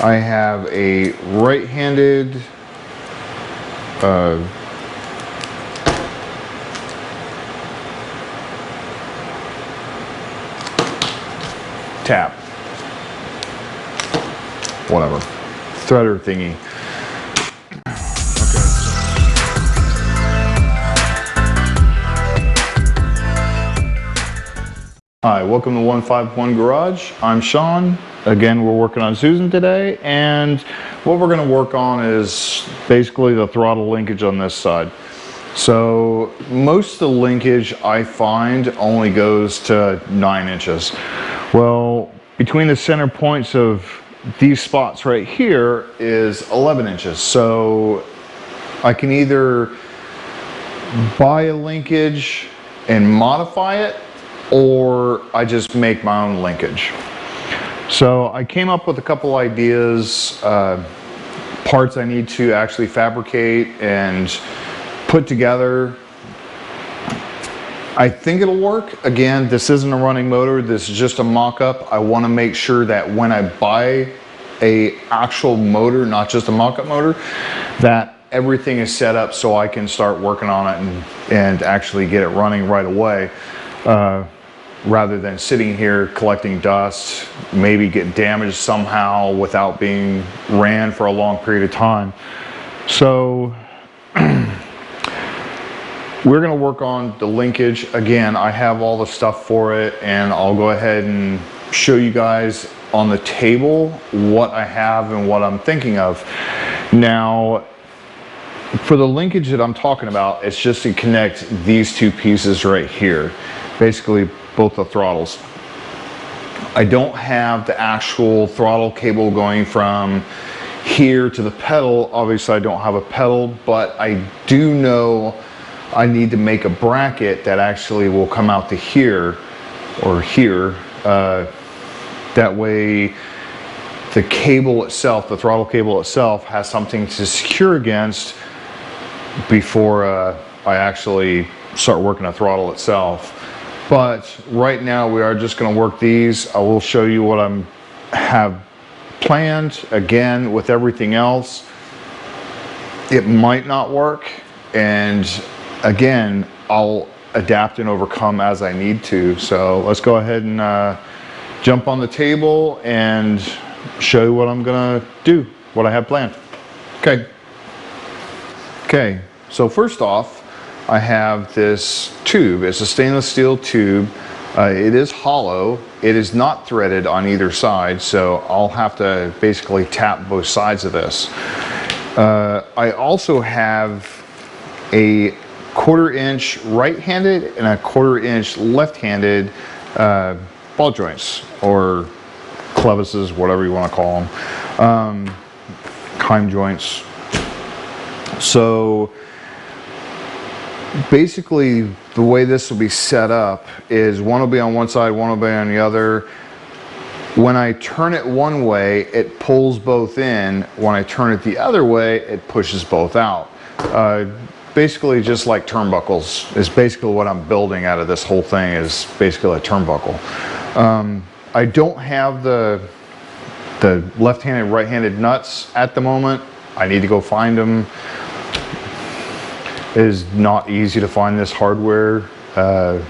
I have a right-handed tap, whatever, threader thingy. Hi, welcome to 151 Garage. I'm Sean. Again, we're working on Susan today, and what we're going to work on is basically the throttle linkage on this side. So most of the linkage I find only goes to 9 inches. Well, between the center points of these spots right here is 11 inches. So I can either buy a linkage and modify it, or I just make my own linkage. So I came up with a couple ideas, parts I need to actually fabricate and put together. I think it'll work. Again, this isn't a running motor, this is just a mock-up. I want to make sure that when I buy a actual motor, not just a mock-up motor, that everything is set up so I can start working on it and actually get it running right away. Rather than sitting here collecting dust, maybe get damaged somehow without being ran for a long period of time. So we're going to work on the linkage. Again, I have all the stuff for it, and I'll go ahead and show you guys on the table what I have and what I'm thinking of. Now, for the linkage that I'm talking about, it's just to connect these two pieces right here, basically both the throttles. I don't have the actual throttle cable going from here to the pedal. Obviously I don't have a pedal, but I do know I need to make a bracket that actually will come out to here or here. That way the cable itself, the throttle cable itself, has something to secure against before I actually start working the throttle itself. But right now we are just going to work these. I will show you what I have planned. Again, with everything else, it might not work, and again, I'll adapt and overcome as I need to. So let's go ahead and jump on the table and show you what I'm going to do, what I have planned. Okay, so first off, I have this tube. It's a stainless steel tube. It is hollow. It is not threaded on either side, so I'll have to basically tap both sides of this. I also have a 1/4 inch right-handed and a 1/4 inch left-handed ball joints, or clevises, whatever you want to call them, Heim joints. So basically the way this will be set up is one will be on one side, one will be on the other. When I turn it one way, it pulls both in. When I turn it the other way, it pushes both out. Basically just like turnbuckles is basically what I'm building out of this whole thing, is basically a turnbuckle. I don't have the left-handed, right-handed nuts at the moment. I need to go find them. It is not easy to find this hardware. I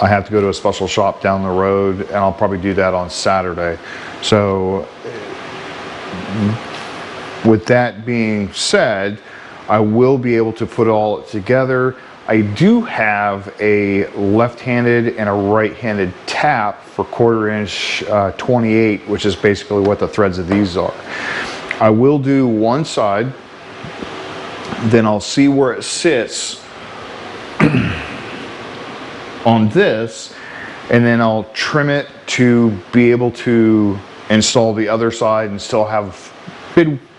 have to go to a special shop down the road, and I'll probably do that on Saturday. So with that being said, I will be able to put all together. I do have a left-handed and a right-handed tap for 1/4 inch 28, which is basically what the threads of these are. I will do one side, then I'll see where it sits on this, and then I'll trim it to be able to install the other side and still have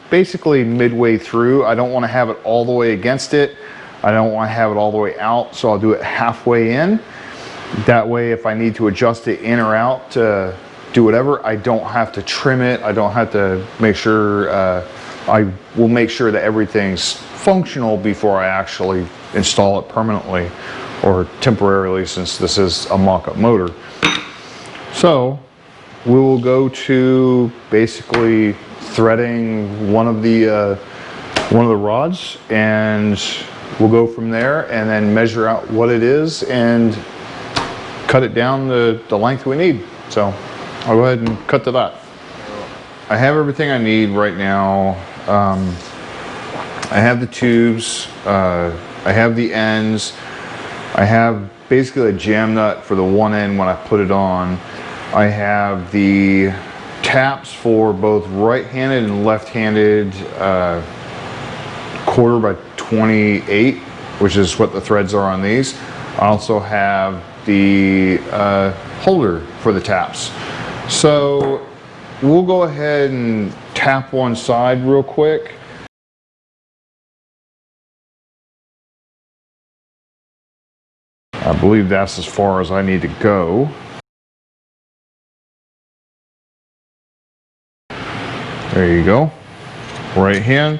basically midway through. I don't want to have it all the way against it. I don't want to have it all the way out, so I'll do it halfway in. That way, if I need to adjust it in or out to do whatever, I don't have to trim it. I don't have to make sure, I will make sure that everything's functional before I actually install it permanently or temporarily, since this is a mock-up motor. So we will go to basically threading one of the rods, and we'll go from there and then measure out what it is and cut it down the length we need. So I'll go ahead and cut to that. I have everything I need right now. I have the tubes, I have the ends, I have basically a jam nut for the one end when I put it on. I have the taps for both right-handed and left-handed 1/4 by 28, which is what the threads are on these. I also have the holder for the taps. So we'll go ahead and tap one side real quick. I believe that's as far as I need to go. There you go. Right hand.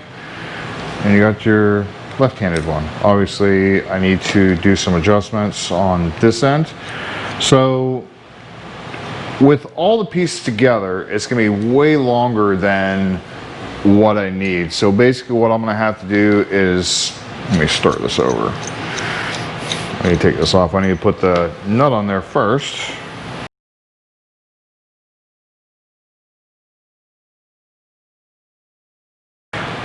And you got your left-handed one. Obviously, I need to do some adjustments on this end. So with all the pieces together, it's going to be way longer than what I need. So basically what I'm going to have to do is, let me start this over. I need to take this off. I need to put the nut on there first.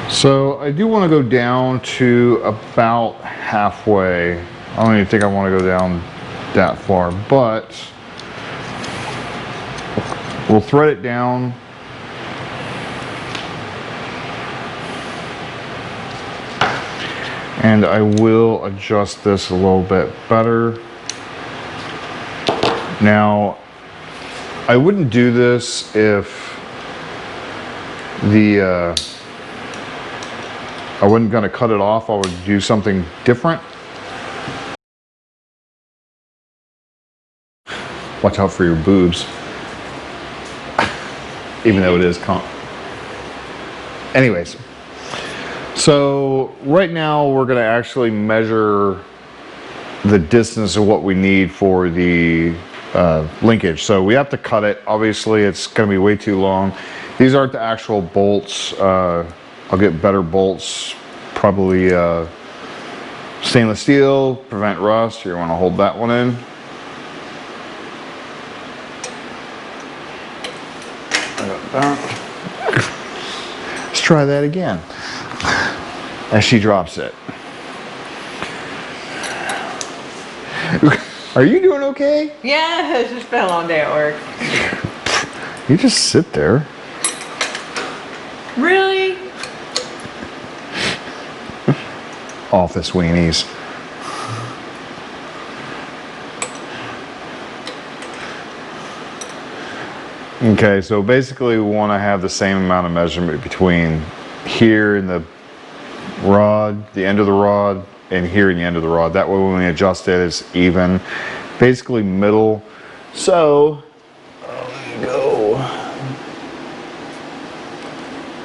So I do want to go down to about halfway. I don't even think I want to go down that far, but we'll thread it down. And I will adjust this a little bit better. Now, I wouldn't do this if I wasn't going to cut it off. I would do something different. Watch out for your boobs. Even though it is anyways. So right now we're going to actually measure the distance of what we need for the linkage. So we have to cut it. Obviously it's going to be way too long. These aren't the actual bolts. I'll get better bolts, probably stainless steel, prevent rust. You want to hold that one in. Let's try that again. As she drops it. Are you doing okay? Yeah, it's just been a long day at work. You just sit there. Really? Office weenies. Okay, so basically we want to have the same amount of measurement between here in the rod, the end of the rod, and here in the end of the rod. That way when we adjust it, it's even. Basically middle. So, there you go.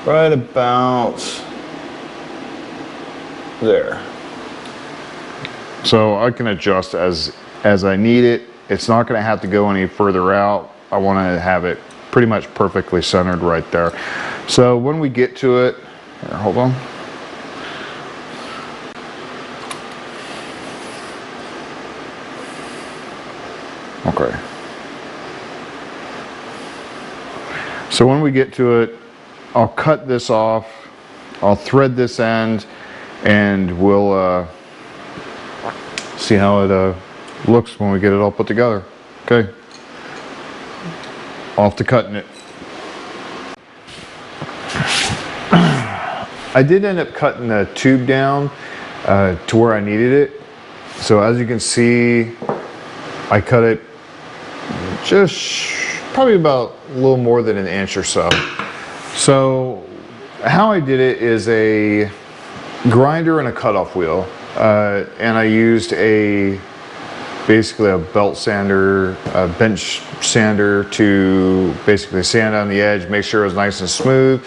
Right about there. So I can adjust as I need it. It's not going to have to go any further out. I want to have it pretty much perfectly centered right there. So when we get to it, here, hold on. Okay. So when we get to it, I'll cut this off, I'll thread this end, and we'll see how it looks when we get it all put together. Okay. Off to cutting it. I did end up cutting the tube down to where I needed it. So as you can see, I cut it just probably about a little more than an inch or so. So how I did it is a grinder and a cutoff wheel. And I used basically a belt sander, a bench sander to basically sand on the edge, make sure it was nice and smooth,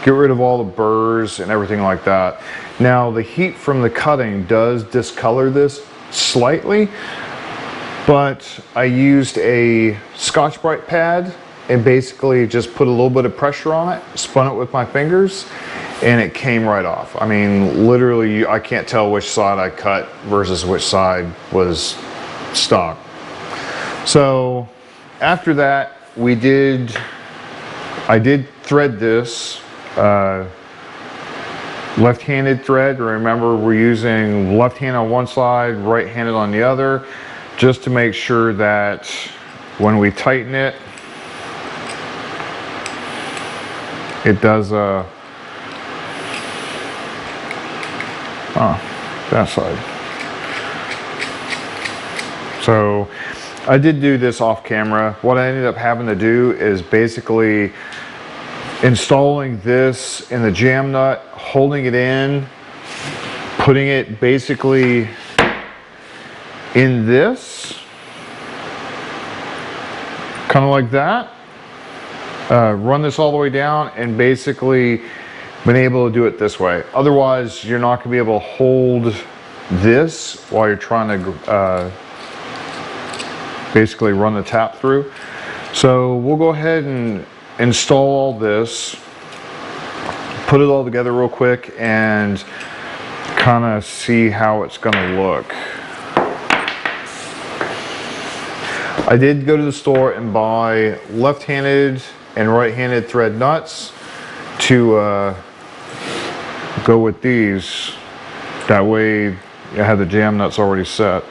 get rid of all the burrs and everything like that. Now the heat from the cutting does discolor this slightly, but I used a Scotch-Brite pad and basically just put a little bit of pressure on it, spun it with my fingers, and it came right off. I mean, literally, I can't tell which side I cut versus which side was stock. So after that, I did thread this left-handed thread. Remember, we're using left-handed on one side, right-handed on the other, just to make sure that when we tighten it, it does that side. So I did do this off camera. What I ended up having to do is basically installing this in the jam nut, holding it in, putting it basically in this, kind of like that. Run this all the way down and basically been able to do it this way. Otherwise, you're not going to be able to hold this while you're trying to basically run the tap through. So we'll go ahead and install all this, put it all together real quick, and kind of see how it's going to look. I did go to the store and buy left-handed and right-handed thread nuts to go with these. That way I have the jam nuts already set.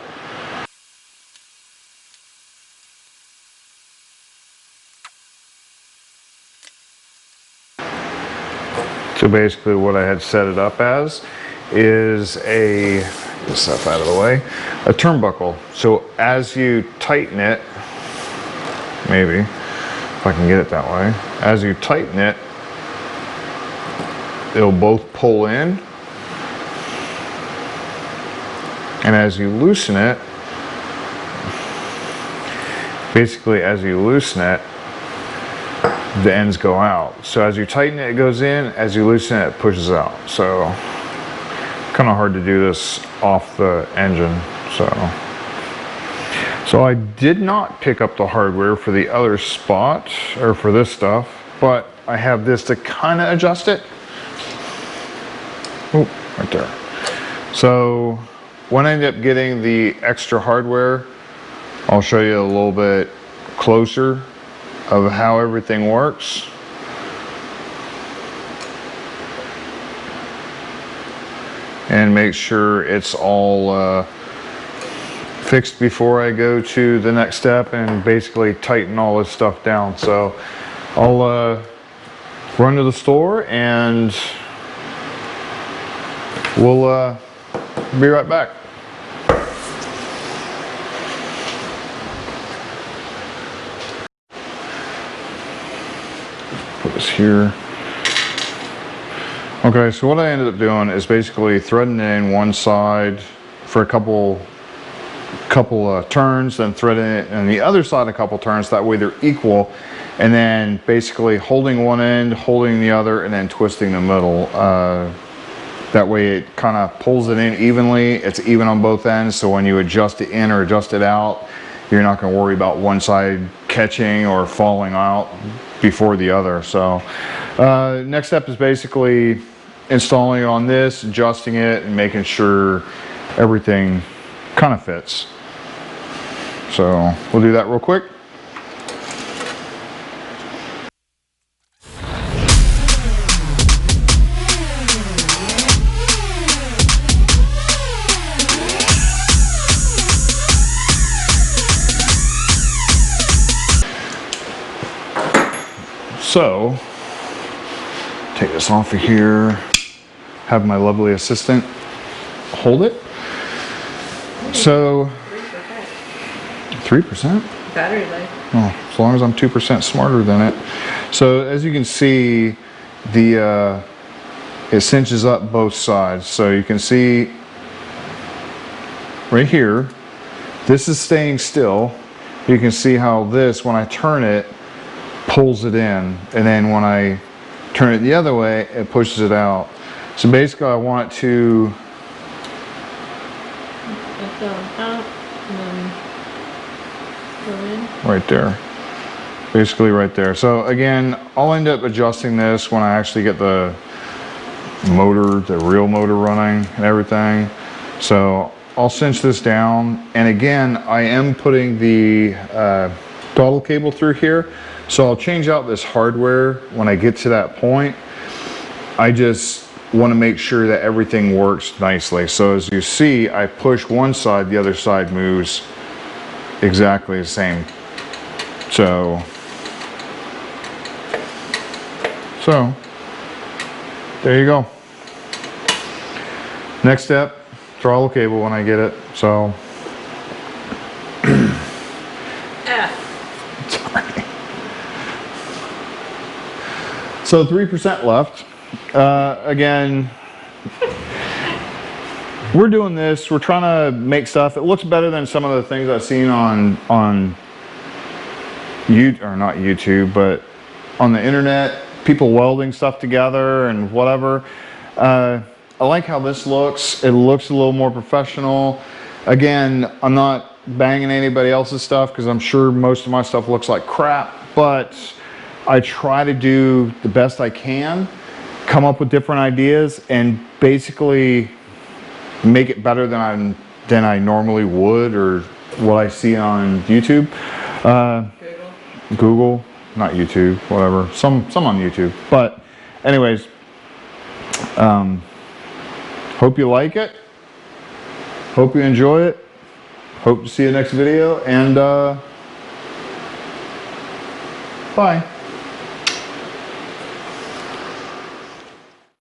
So basically what I had set it up as is get stuff out of the way, a turnbuckle. So as you tighten it, maybe, if I can get it that way, as you tighten it, it'll both pull in, and as you loosen it, basically as you loosen it, the ends go out. So as you tighten it, it goes in, as you loosen it, it pushes out. So kind of hard to do this off the engine. So I did not pick up the hardware for the other spot, or for this stuff, but I have this to kind of adjust it. Oh, right there. So when I end up getting the extra hardware, I'll show you a little bit closer of how everything works. And make sure it's all fixed before I go to the next step and basically tighten all this stuff down. So I'll run to the store and we'll be right back. Put this here. Okay, so what I ended up doing is basically threading in one side for a couple turns, then threading it on the other side a couple turns, that way they're equal, and then basically holding one end, holding the other, and then twisting the middle. That way it kind of pulls it in evenly. It's even on both ends, so when you adjust it in or adjust it out, you're not going to worry about one side catching or falling out before the other. So next step is basically installing it on this, adjusting it, and making sure everything kind of fits. So we'll do that real quick. So take this off of here, have my lovely assistant hold it. So 3%? Battery life. Oh, as long as I'm 2% smarter than it. So as you can see, it cinches up both sides. So you can see right here, this is staying still. You can see how this, when I turn it, pulls it in, and then when I turn it the other way, it pushes it out. So basically I want it to out and then go in. right there. Basically right there. So again, I'll end up adjusting this when I actually get the motor, the real motor running and everything. So I'll cinch this down. And again, I am putting the throttle cable through here. So I'll change out this hardware when I get to that point. I just want to make sure that everything works nicely. So as you see, I push one side, the other side moves exactly the same. So there you go. Next step, throttle cable when I get it. So sorry. So 3% left. Again, we're doing this. We're trying to make stuff. It looks better than some of the things I've seen on YouTube, or not YouTube, but on the internet. People welding stuff together and whatever. I like how this looks. It looks a little more professional. Again, I'm not banging anybody else's stuff because I'm sure most of my stuff looks like crap, but I try to do the best I can, come up with different ideas, and basically make it better than I normally would, or what I see on YouTube. Google. Not YouTube, whatever, some on YouTube. But anyways, hope you like it, hope you enjoy it, hope to see you next video, and bye.